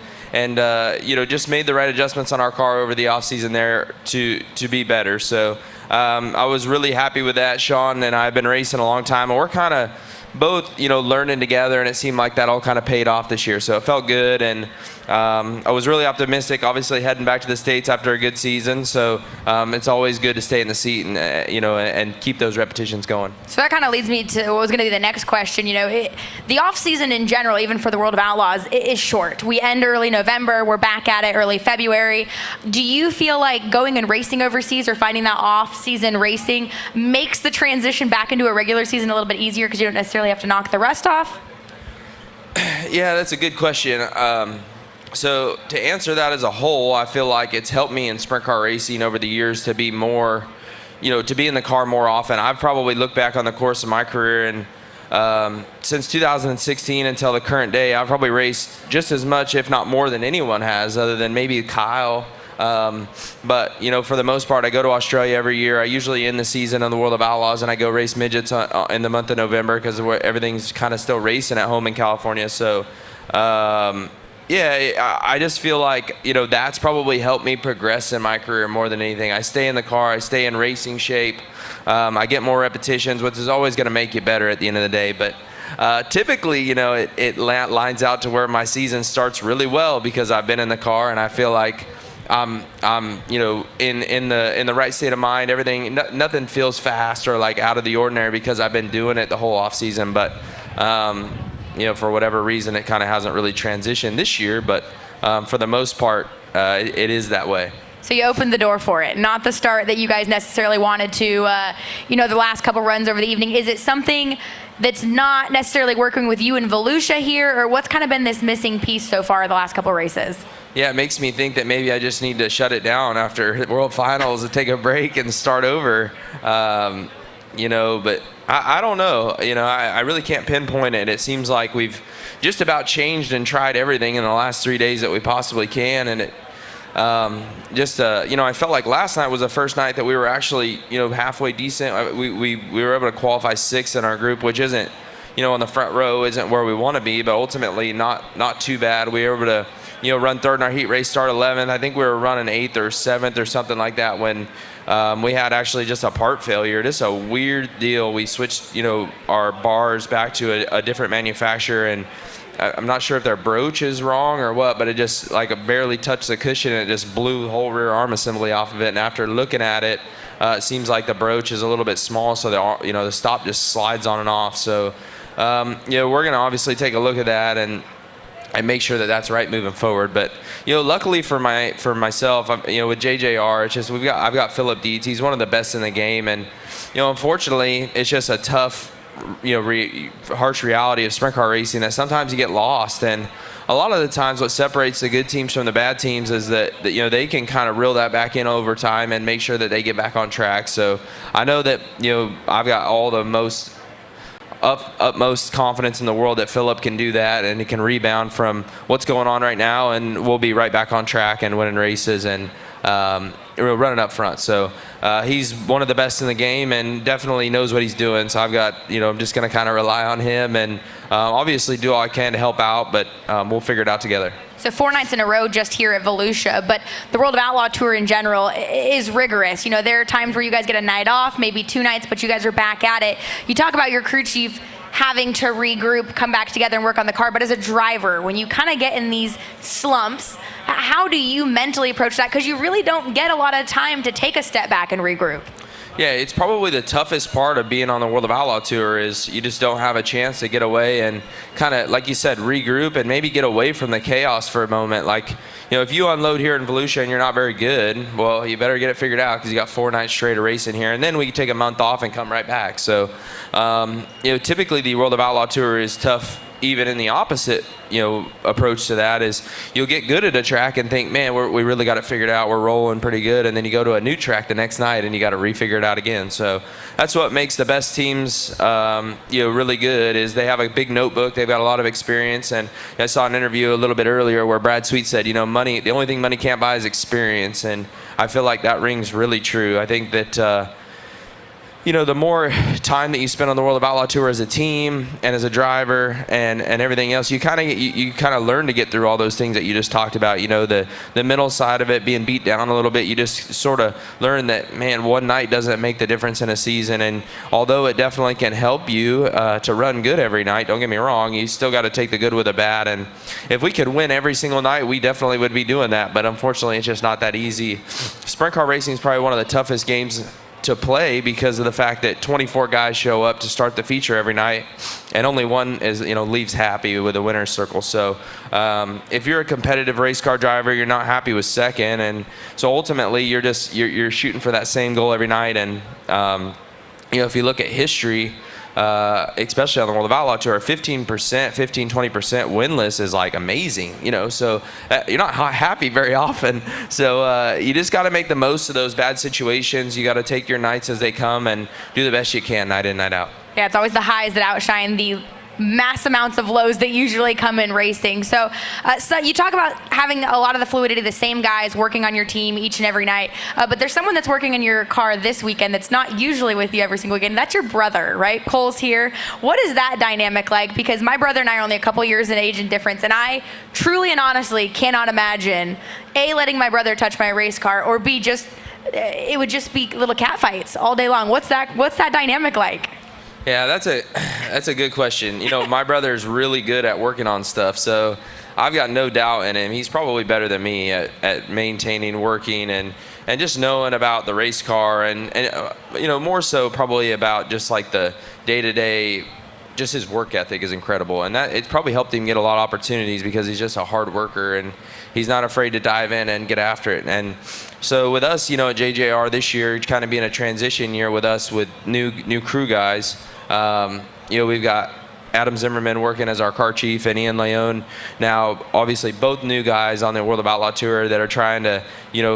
just made the right adjustments on our car over the off season there to be better. So, I was really happy with that. Sean and I have been racing a long time, and we're kind of both, learning together, and it seemed like that all kind of paid off this year. So it felt good, and I was really optimistic, obviously heading back to the States after a good season. So it's always good to stay in the seat and, and keep those repetitions going. So that kind of leads me to what was going to be the next question. The off season in general, even for the World of Outlaws, it is short. We end early November. We're back at it early February. Do you feel like going and racing overseas or finding that off season racing makes the transition back into a regular season a little bit easier because you don't necessarily have to knock the rust off? Yeah, that's a good question. So to answer that as a whole, I feel like it's helped me in sprint car racing over the years to be more, to be in the car more often. I've probably looked back on the course of my career, and since 2016 until the current day, I've probably raced just as much, if not more, than anyone has, other than maybe Kyle. But for the most part, I go to Australia every year. I usually end the season on the World of Outlaws, and I go race midgets in the month of November because everything's kind of still racing at home in California. So, I just feel like, that's probably helped me progress in my career more than anything. I stay in the car, I stay in racing shape, I get more repetitions, which is always going to make you better at the end of the day. But typically, it lines out to where my season starts really well because I've been in the car, and I feel like I'm in the right state of mind. Everything, nothing feels fast or like out of the ordinary because I've been doing it the whole off season. But for whatever reason, it kind of hasn't really transitioned this year. But for the most part, it is that way. So you opened the door for it, not the start that you guys necessarily wanted to, the last couple runs over the evening. Is it something that's not necessarily working with you in Volusia here, or what's kind of been this missing piece so far the last couple races? Yeah, it makes me think that maybe I just need to shut it down after World Finals and take a break and start over. But I don't know. I really can't pinpoint it. It seems like we've just about changed and tried everything in the last 3 days that we possibly can, and it I felt like last night was the first night that we were actually halfway decent. We were able to qualify 6th in our group, which isn't on the front row, isn't where we want to be, but ultimately not too bad. We were able to run 3rd in our heat race, start 11th. I think we were running 8th or 7th or something like that when we had actually just a part failure. Just a weird deal. We switched our bars back to a different manufacturer, and I'm not sure if their broach is wrong or what, but it just barely touched the cushion and it just blew the whole rear arm assembly off of it. And after looking at it, it seems like the broach is a little bit small, so the stop just slides on and off. So we're gonna obviously take a look at that and make sure that that's right moving forward. But luckily for myself, with JJR, it's just I've got Philip Dietz. He's one of the best in the game, and unfortunately, it's just a tough, harsh reality of sprint car racing that sometimes you get lost. And a lot of the times, what separates the good teams from the bad teams is that they can kind of reel that back in over time and make sure that they get back on track. So I know that I've got all the utmost confidence in the world that Philip can do that, and he can rebound from what's going on right now, and we'll be right back on track and winning races and running up front. So he's one of the best in the game and definitely knows what he's doing. So I've got I'm just going to kind of rely on him and obviously do all I can to help out, but we'll figure it out together. So 4 nights in a row just here at Volusia, but the World of Outlaw Tour in general is rigorous. There are times where you guys get a night off, maybe 2 nights, but you guys are back at it. You talk about your crew chief having to regroup, come back together and work on the car, but as a driver, when you kind of get in these slumps, how do you mentally approach that? Because you really don't get a lot of time to take a step back and regroup. Yeah, it's probably the toughest part of being on the World of Outlaw Tour is you just don't have a chance to get away and kind of, like you said, regroup and maybe get away from the chaos for a moment. If you unload here in Volusia and you're not very good, well, you better get it figured out because you got 4 nights straight of racing here, and then we can take a month off and come right back. So, typically the World of Outlaw Tour is tough. Even in the opposite, approach to that is you'll get good at a track and think, man, we really got it figured out. We're rolling pretty good. And then you go to a new track the next night and you got to refigure it out again. So that's what makes the best teams, really good is they have a big notebook. They've got a lot of experience. And I saw an interview a little bit earlier where Brad Sweet said, the only thing money can't buy is experience. And I feel like that rings really true. I think that, the more time that you spend on the World of Outlaw Tour as a team and as a driver and everything else, you kind of learn to get through all those things that you just talked about. The mental side of it, being beat down a little bit, you just sort of learn that, man, one night doesn't make the difference in a season. And although it definitely can help you to run good every night, don't get me wrong, you still got to take the good with the bad. And if we could win every single night, we definitely would be doing that. But unfortunately, it's just not that easy. Sprint car racing is probably one of the toughest games to play because of the fact that 24 guys show up to start the feature every night and only one is leaves happy with the winner's circle. So if you're a competitive race car driver, you're not happy with second, and so ultimately you're shooting for that same goal every night. And if you look at history, especially on the World of Outlaw Tour, 15%, 20% winless is amazing, so you're not happy very often. So you just got to make the most of those bad situations. You got to take your nights as they come and do the best you can night in, night out. Yeah, it's always the highs that outshine the mass amounts of lows that usually come in racing. So you talk about having a lot of the fluidity, the same guys working on your team each and every night, but there's someone that's working in your car this weekend that's not usually with you every single weekend. That's your brother, right? Cole's here. What is that dynamic like? Because my brother and I are only a couple years in age and difference, and I truly and honestly cannot imagine A, letting my brother touch my race car, or B, it would just be little cat fights all day long. What's that dynamic like? Yeah, that's a good question. My brother's really good at working on stuff, so I've got no doubt in him. He's probably better than me at maintaining, working, and just knowing about the race car, and more so probably about just the day-to-day. Just his work ethic is incredible, and that it's probably helped him get a lot of opportunities because he's just a hard worker and he's not afraid to dive in and get after it. And so with us, at JJR this year, kind of being a transition year with us with new crew guys. We've got Adam Zimmerman working as our car chief, and Ian Leone now, obviously both new guys on the World of Outlaw Tour that are trying to,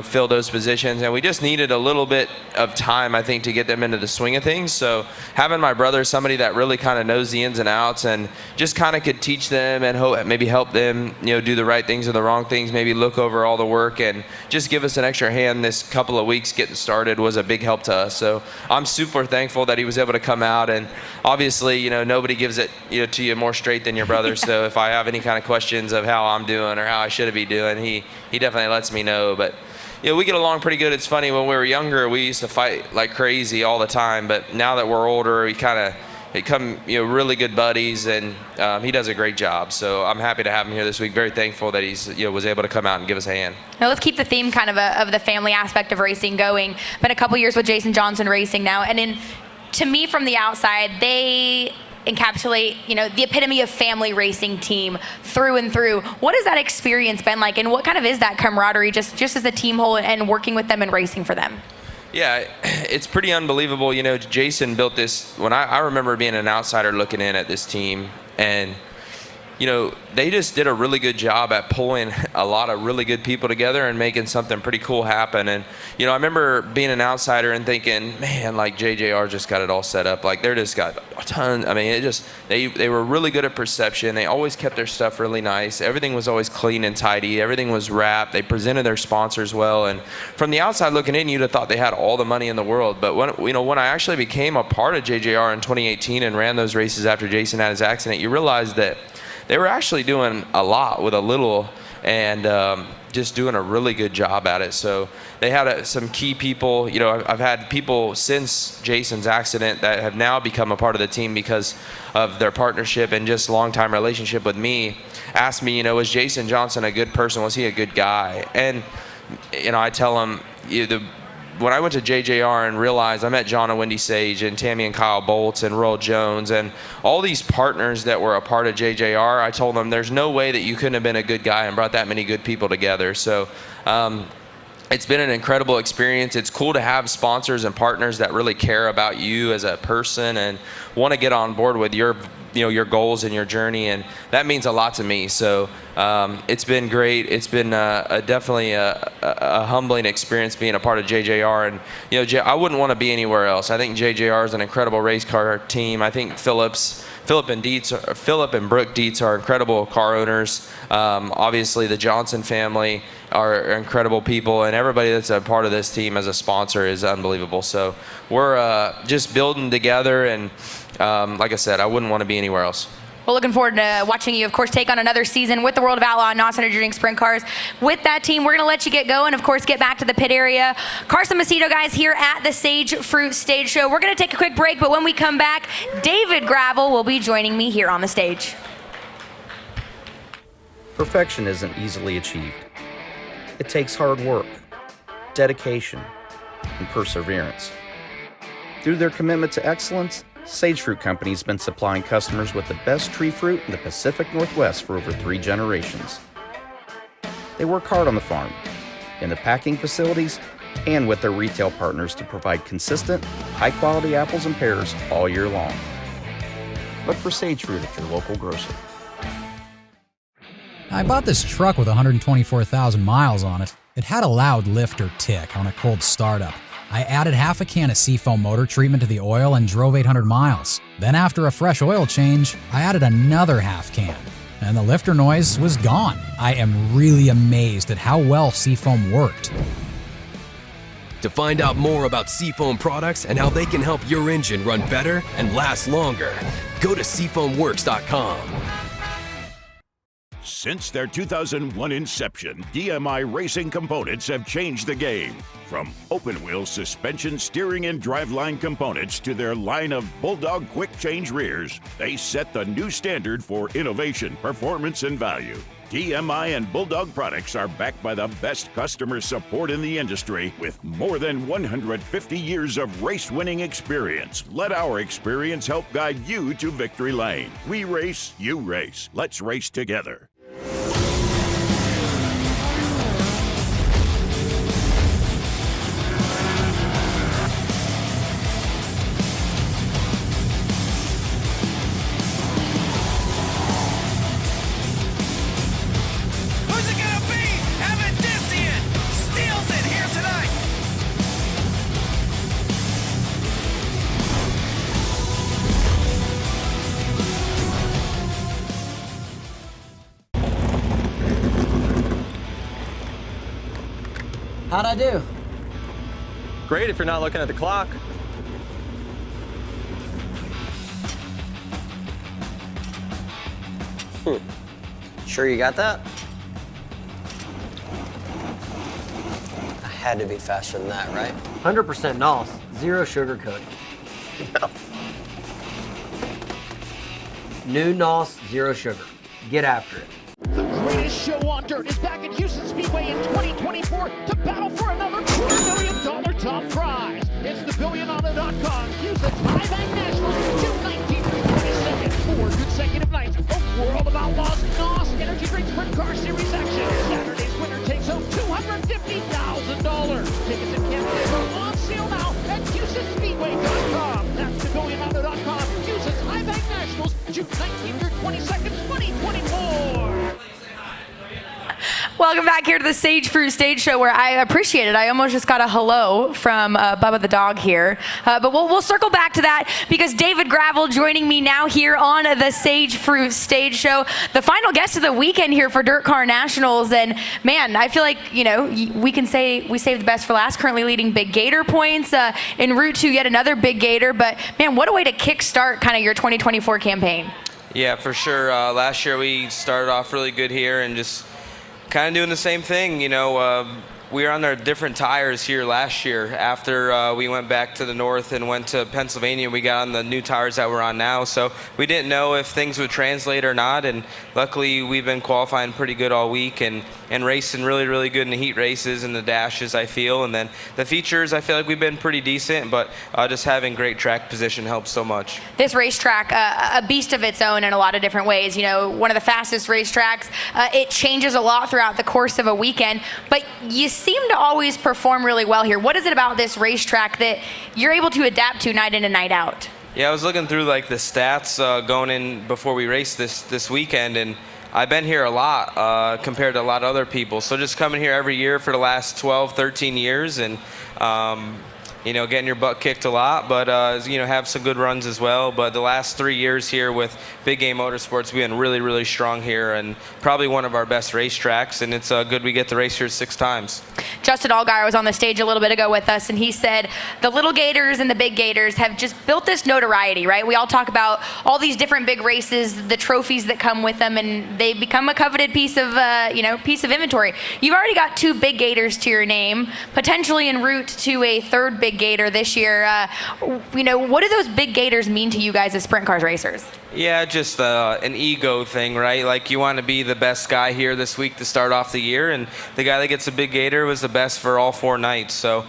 fill those positions. And we just needed a little bit of time, I think, to get them into the swing of things. So having my brother, somebody that really kind of knows the ins and outs and just kind of could teach them and maybe help them, do the right things or the wrong things, maybe look over all the work and just give us an extra hand this couple of weeks getting started was a big help to us. So I'm super thankful that he was able to come out. And obviously, nobody gives it to you more straight than your brother. So if I have any kind of questions of how I'm doing or how I should be doing, he definitely lets me know. But we get along pretty good. It's funny, when we were younger, we used to fight like crazy all the time. But now that we're older, we kind of become really good buddies, and he does a great job. So I'm happy to have him here this week. Very thankful that he's was able to come out and give us a hand. Now let's keep the theme kind of the family aspect of racing going. Been a couple years with Jason Johnson Racing now, and to me from the outside, they encapsulate the epitome of family racing team through and through. What has that experience been like, and what kind of is that camaraderie just as a team whole and working with them and racing for them? Yeah, it's pretty unbelievable. Jason built this when I remember being an outsider looking in at this team, and they just did a really good job at pulling a lot of really good people together and making something pretty cool happen. And I remember being an outsider and thinking, man, like JJR just got it all set up. Like they're just got a ton. I mean, they were really good at perception. They always kept their stuff really nice. Everything was always clean and tidy. Everything was wrapped. They presented their sponsors well. And from the outside looking in, you'd have thought they had all the money in the world. But when I actually became a part of JJR in 2018 and ran those races after Jason had his accident, you realize that they were actually doing a lot with a little, and just doing a really good job at it. So they had some key people. I've had people since Jason's accident that have now become a part of the team because of their partnership and just long-time relationship with me ask me, was Jason Johnson a good person? Was he a good guy? And I tell them, when I went to JJR and realized I met John and Wendy Sage and Tammy and Kyle Bolts and Royal Jones and all these partners that were a part of JJR, I told them there's no way that you couldn't have been a good guy and brought that many good people together. So it's been an incredible experience. It's cool to have sponsors and partners that really care about you as a person and want to get on board with your goals and your journey, and that means a lot to me. So it's been great. It's been definitely a humbling experience being a part of JJR, and I wouldn't want to be anywhere else. I think JJR is an incredible race car team. I think Philip and Brooke Dietz are incredible car owners. Obviously, the Johnson family are incredible people, and everybody that's a part of this team as a sponsor is unbelievable. So we're just building together, and like I said, I wouldn't want to be anywhere else. Well, looking forward to watching you, of course, take on another season with the World of Outlaw NOS Energy Drink Sprint Cars. With that team, we're going to let you get going, of course, get back to the pit area. Carson Macedo, guys, here at the Sage Fruit Stage Show. We're going to take a quick break, but when we come back, David Gravel will be joining me here on the stage. Perfection isn't easily achieved. It takes hard work, dedication, and perseverance. Through their commitment to excellence, Sage Fruit Company has been supplying customers with the best tree fruit in the Pacific Northwest for over 3 generations. They work hard on the farm, in the packing facilities, and with their retail partners to provide consistent, high-quality apples and pears all year long. Look for Sage Fruit at your local grocer. I bought this truck with 124,000 miles on it. It had a loud lift or tick on a cold startup. I added half a can of Seafoam motor treatment to the oil and drove 800 miles. Then after a fresh oil change, I added another half can, and the lifter noise was gone. I am really amazed at how well Seafoam worked. To find out more about Seafoam products and how they can help your engine run better and last longer, go to seafoamworks.com. Since their 2001 inception, DMI Racing Components have changed the game. From open-wheel suspension, steering, and driveline components to their line of Bulldog quick change rears, they set the new standard for innovation, performance, and value. DMI and Bulldog products are backed by the best customer support in the industry with more than 150 years of race-winning experience. Let our experience help guide you to victory lane. We race, you race. Let's race together. How'd I do? Great if you're not looking at the clock. Sure you got that? I had to be faster than that, right? 100% NOS, zero sugar coating. New NOS, zero sugar. Get after it. The greatest show on dirt is back at Houston Speedway in 2024 to battle for another $2 million top prize. It's the BillionAuto.com Houston High Bank Nationals, June 19th through 22nd. 4 consecutive nights of World of Outlaws, NOS, Energy Drink Sprint Car Series action. Saturday's winner takes home $250,000. Tickets and candidates are on sale now at HoustonSpeedway.com. That's the BillionAuto.com Houston's High Bank Nationals, June 19th through 22nd, 2024. Welcome back here to the Sage Fruit Stage Show, where I appreciate it. I almost just got a hello from Bubba the dog here. But we'll circle back to that because David Gravel joining me now here on the Sage Fruit Stage Show, the final guest of the weekend here for DIRTcar Nationals. And man, I feel like, you know, we can say we saved the best for last, currently leading Big Gator points en route to yet another Big Gator. But man, what a way to kickstart kind of your 2024 campaign. Yeah, for sure. Last year we started off really good here and just kind of doing the same thing. You know, we were on our different tires here last year. After we went back to the north and went to Pennsylvania, we got on the new tires that we're on now. So we didn't know if things would translate or not. And luckily, we've been qualifying pretty good all week and racing really, really good in the heat races and the dashes, I feel. And then the features, I feel like we've been pretty decent, but just having great track position helps so much. This racetrack, a beast of its own in a lot of different ways. You know, one of the fastest racetracks. It changes a lot throughout the course of a weekend, but you seem to always perform really well here. What is it about this racetrack that you're able to adapt to night in and night out? Yeah, I was looking through like the stats going in before we raced this weekend, and I've been here a lot compared to a lot of other people. So just coming here every year for the last 12, 13 years and, you know, getting your butt kicked a lot, but, you know, have some good runs as well. But the last 3 years here with Big Game Motorsports, we've been really, really strong here and probably one of our best racetracks. And it's good we get to race here 6 times. Justin Allgaier was on the stage a little bit ago with us, and he said the little Gators and the big Gators have just built this notoriety, right? We all talk about all these different big races, the trophies that come with them, and they become a coveted piece of, you know, piece of inventory. You've already got 2 big Gators to your name, potentially en route to a 3rd big Gator this year. You know, what do those big Gators mean to you guys as sprint cars racers? Yeah, just an ego thing, right? Like you want to be the best guy here this week to start off the year, and the guy that gets a big Gator was the best for all 4 nights. So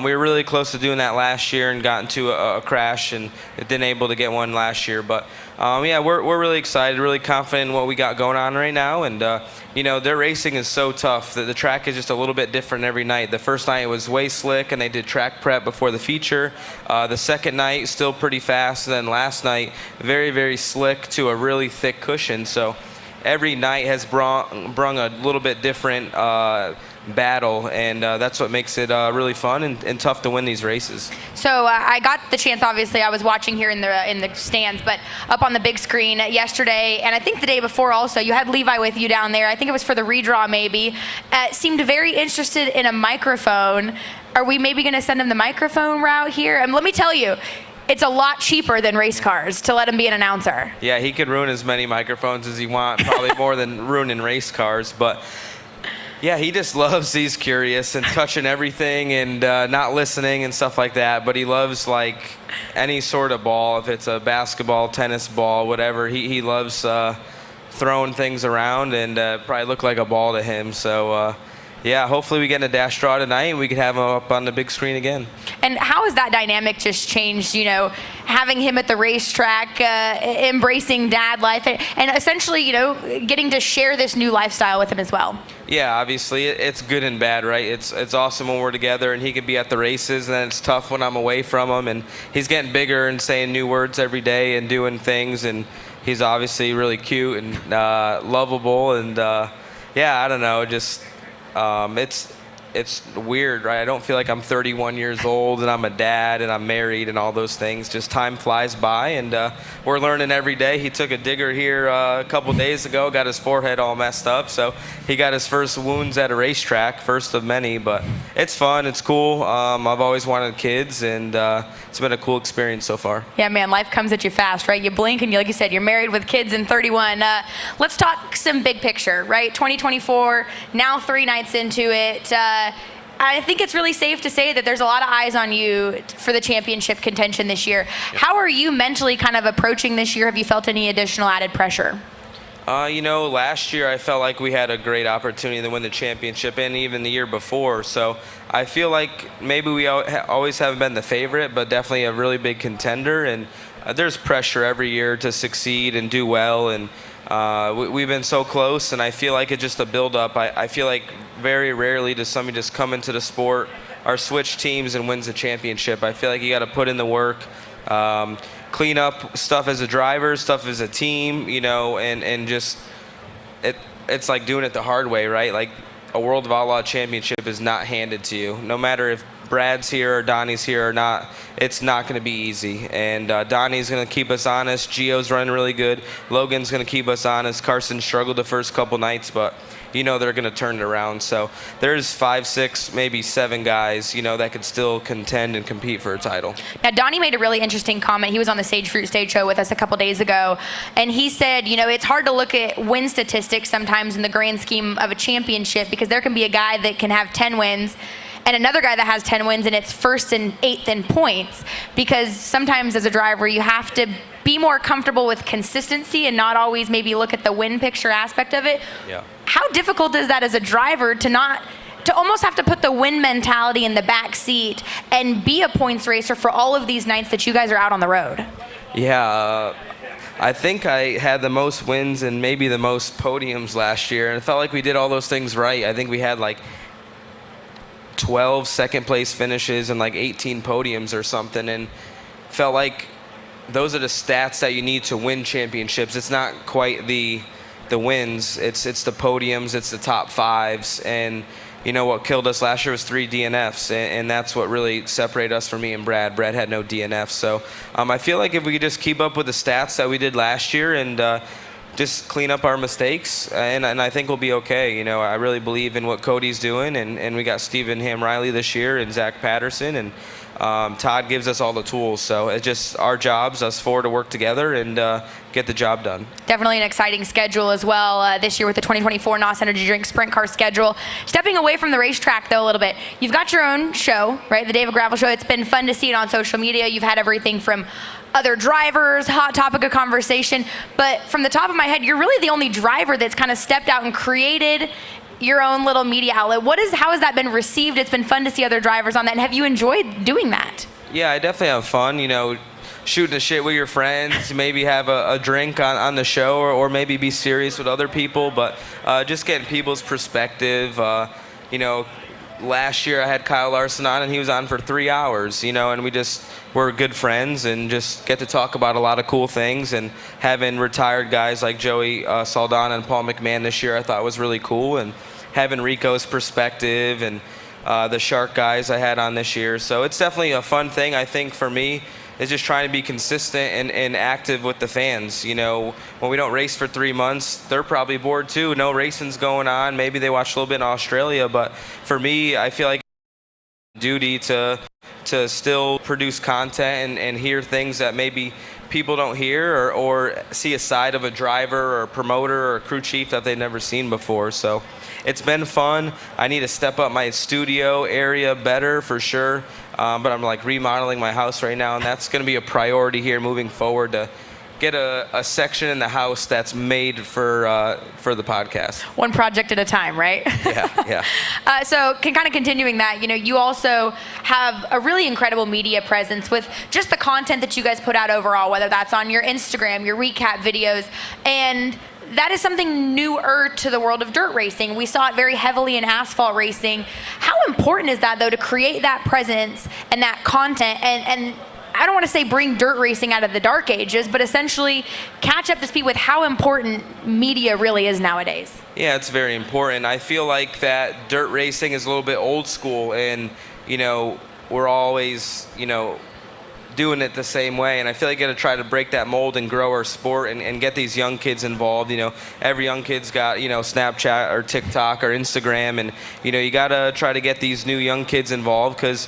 we were really close to doing that last year and got into a crash and didn't able to get one last year. But yeah, we're really excited, really confident in what we got going on right now. And you know, their racing is so tough that the track is just a little bit different every night. The first night was way slick and they did track prep before the feature. The second night still pretty fast, and then last night very, very slick to a really thick cushion. So every night has brung a little bit different battle, and that's what makes it really fun and tough to win these races. So I got the chance, obviously, I was watching here in the stands, but up on the big screen yesterday, and I think the day before also, you had Levi with you down there. I think it was for the redraw maybe. Seemed very interested in a microphone. Are we maybe going to send him the microphone route here? And let me tell you, it's a lot cheaper than race cars to let him be an announcer. Yeah, he could ruin as many microphones as he wants, probably more than ruining race cars, but yeah, he just loves, he's curious and touching everything and not listening and stuff like that, but he loves like any sort of ball, if it's a basketball, tennis ball, whatever. He loves throwing things around and probably look like a ball to him. So yeah, hopefully we get in a dash draw tonight and we can have him up on the big screen again. And how has that dynamic just changed, you know, having him at the racetrack, embracing dad life, and essentially, you know, getting to share this new lifestyle with him as well? Yeah, obviously it's good and bad, right? It's awesome when we're together and he can be at the races, and then it's tough when I'm away from him, and he's getting bigger and saying new words every day and doing things, and he's obviously really cute and lovable, and yeah, I don't know, just it's weird, right? I don't feel like I'm 31 years old and I'm a dad and I'm married and all those things. Just time flies by, and we're learning every day. He took a digger here a couple days ago, got his forehead all messed up, so he got his first wounds at a racetrack, first of many, but it's fun, it's cool. I've always wanted kids, and it's been a cool experience so far. Yeah, man, life comes at you fast, right? You blink and like you said, you're married with kids and 31. Let's talk some big picture, right? 2024, now 3 nights into it. I think it's really safe to say that there's a lot of eyes on you for the championship contention this year. How are you mentally kind of approaching this year? Have you felt any additional added pressure? Last year I felt like we had a great opportunity to win the championship, and even the year before. So I feel like maybe we always haven't been the favorite, but definitely a really big contender. And there's pressure every year to succeed and do well. And we've been so close, and I feel like it's just a build-up. I feel like very rarely does somebody just come into the sport or switch teams and wins a championship. I feel like you got to put in the work. Clean up stuff as a driver, stuff as a team, and just it's like doing it the hard way, right? Like a World of Outlaw championship is not handed to you. No matter if Brad's here or Donnie's here or not, it's not going to be easy. And Donnie's going to keep us honest. Gio's running really good. Logan's going to keep us honest. Carson struggled the first couple nights, but they're going to turn it around. So there's 5, 6, maybe 7 guys, that could still contend and compete for a title. Now, Donnie made a really interesting comment. He was on the Sage Fruit Stage Show with us a couple days ago, and he said, it's hard to look at win statistics sometimes in the grand scheme of a championship, because there can be a guy that can have 10 wins and another guy that has 10 wins and it's first and 8th in points, because sometimes as a driver you have to be more comfortable with consistency and not always maybe look at the win picture aspect of it. Yeah. How difficult is that as a driver to almost have to put the win mentality in the back seat and be a points racer for all of these nights that you guys are out on the road? Yeah, I think I had the most wins and maybe the most podiums last year, and it felt like we did all those things right. I think we had like 12 second place finishes and like 18 podiums or something, and felt like those are the stats that you need to win championships. It's not quite the wins, it's the podiums, it's the top 5s. And what killed us last year was 3 DNFs, and that's what really separated us from me and Brad. Brad had no DNFs. So I feel like if we could just keep up with the stats that we did last year and just clean up our mistakes, and I think we'll be okay. I really believe in what Cody's doing, and we got Stephen Ham-Riley this year and Zach Patterson, and Todd gives us all the tools. So it's just our jobs, us 4, to work together and get the job done. Definitely an exciting schedule as well this year with the 2024 NOS Energy Drink Sprint Car schedule. Stepping away from the racetrack though a little bit, you've got your own show, right? The David Gravel Show. It's been fun to see it on social media. You've had everything from other drivers, hot topic of conversation, but from the top of my head, you're really the only driver that's kind of stepped out and created your own little media outlet. How has that been received? It's been fun to see other drivers on that, and have you enjoyed doing that? Yeah, I definitely have fun, shooting the shit with your friends, maybe have a drink on the show, or maybe be serious with other people, but just getting people's perspective. Last year I had Kyle Larson on, and he was on for 3 hours, and we're good friends and just get to talk about a lot of cool things. And having retired guys like Joey Saldana and Paul McMahon this year I thought was really cool, and having Rico's perspective and the Shark guys I had on this year. So it's definitely a fun thing. I think for me is just trying to be consistent and active with the fans. When we don't race for 3 months, they're probably bored too. No racing's going on. Maybe they watch a little bit in Australia, but for me, I feel like it's a duty to still produce content and hear things that maybe people don't hear, or see a side of a driver or a promoter or a crew chief that they've never seen before. So it's been fun. I need to step up my studio area better for sure, but I'm like remodeling my house right now, and that's going to be a priority here moving forward, to get a section in the house that's made for the podcast. One project at a time, right? Yeah. So kind of continuing that, you also have a really incredible media presence with just the content that you guys put out overall, whether that's on your Instagram, your recap videos, and that is something newer to the world of dirt racing. We saw it very heavily in asphalt racing. How important is that, though, to create that presence and that content, and I don't want to say bring dirt racing out of the dark ages, but essentially catch up to speed with how important media really is nowadays. Yeah, it's very important. I feel like that dirt racing is a little bit old school, and, you know, we're always, you know, doing it the same way, and I feel like you got to try to break that mold and grow our sport and get these young kids involved. You know, every young kid's got, you know, Snapchat or TikTok or Instagram, and, you know, you got to try to get these new young kids involved, because,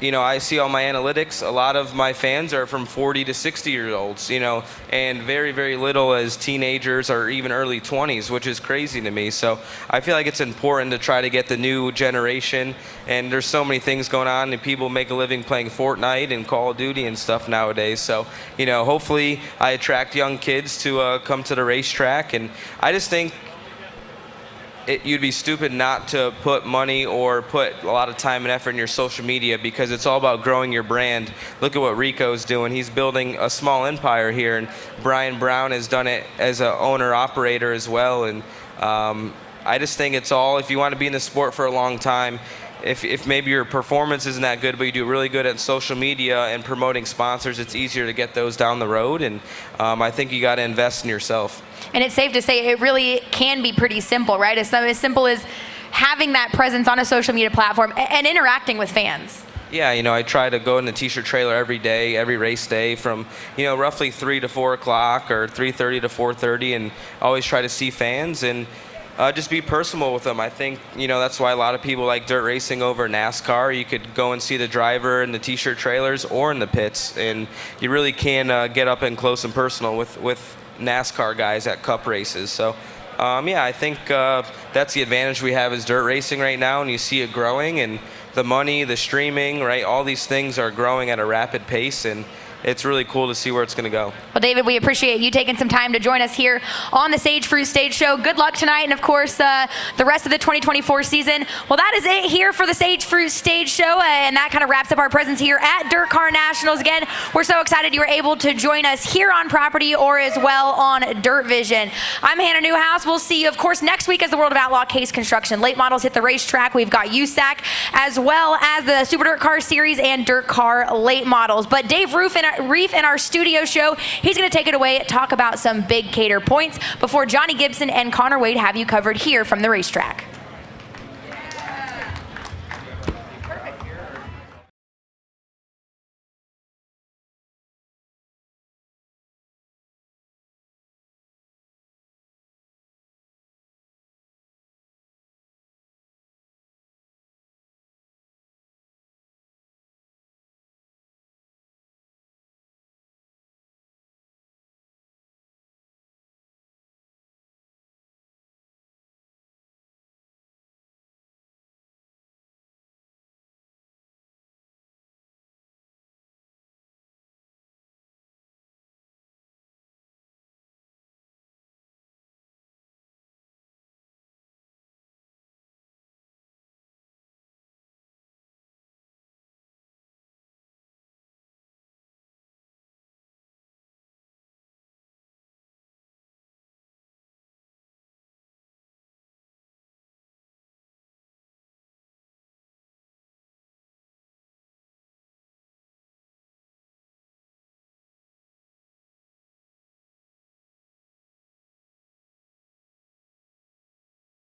you know, I see on my analytics, a lot of my fans are from 40 to 60-year-olds, you know, and very, very little as teenagers or even early 20s, which is crazy to me. So I feel like it's important to try to get the new generation, and there's so many things going on, and people make a living playing Fortnite and Call of Duty and stuff nowadays. So, you know, hopefully I attract young kids to come to the racetrack, and I just think you'd be stupid not to put money or put a lot of time and effort in your social media, because it's all about growing your brand. Look at what Rico's doing. He's building a small empire here, and Brian Brown has done it as an owner-operator as well. And I just think it's all, if you want to be in the sport for a long time, if maybe your performance isn't that good, but you do really good at social media and promoting sponsors, it's easier to get those down the road. And I think you got to invest in yourself. And it's safe to say it really can be pretty simple, right? It's as simple as having that presence on a social media platform and interacting with fans. Yeah, you know, I try to go in the t-shirt trailer every day, every race day, from, you know, roughly 3 to 4 o'clock or 3:30 to 4:30, and always try to see fans and just be personal with them. I think, you know, that's why a lot of people like dirt racing over NASCAR. You could go and see the driver in the t-shirt trailers or in the pits, and you really can get up and close and personal with NASCAR guys at Cup races. So, yeah, I think that's the advantage we have as dirt racing right now, and you see it growing, and the money, the streaming, right, all these things are growing at a rapid pace, and it's really cool to see where it's going to go. Well, David, we appreciate you taking some time to join us here on the Sage Fruit Stage Show. Good luck tonight, and of course, the rest of the 2024 season. Well, that is it here for the Sage Fruit Stage Show, and that kind of wraps up our presence here at DIRTcar Nationals. Again, we're so excited you were able to join us here on property or as well on Dirt Vision. I'm Hannah Newhouse. We'll see you, of course, next week as the World of Outlaw Case Construction Late Models hit the racetrack. We've got USAC as well as the Super Dirt Car Series and Dirt Car Late Models. But Dave Reef in our studio show, he's going to take it away, talk about some big Cater points before Johnny Gibson and Connor Wade have you covered here from the racetrack.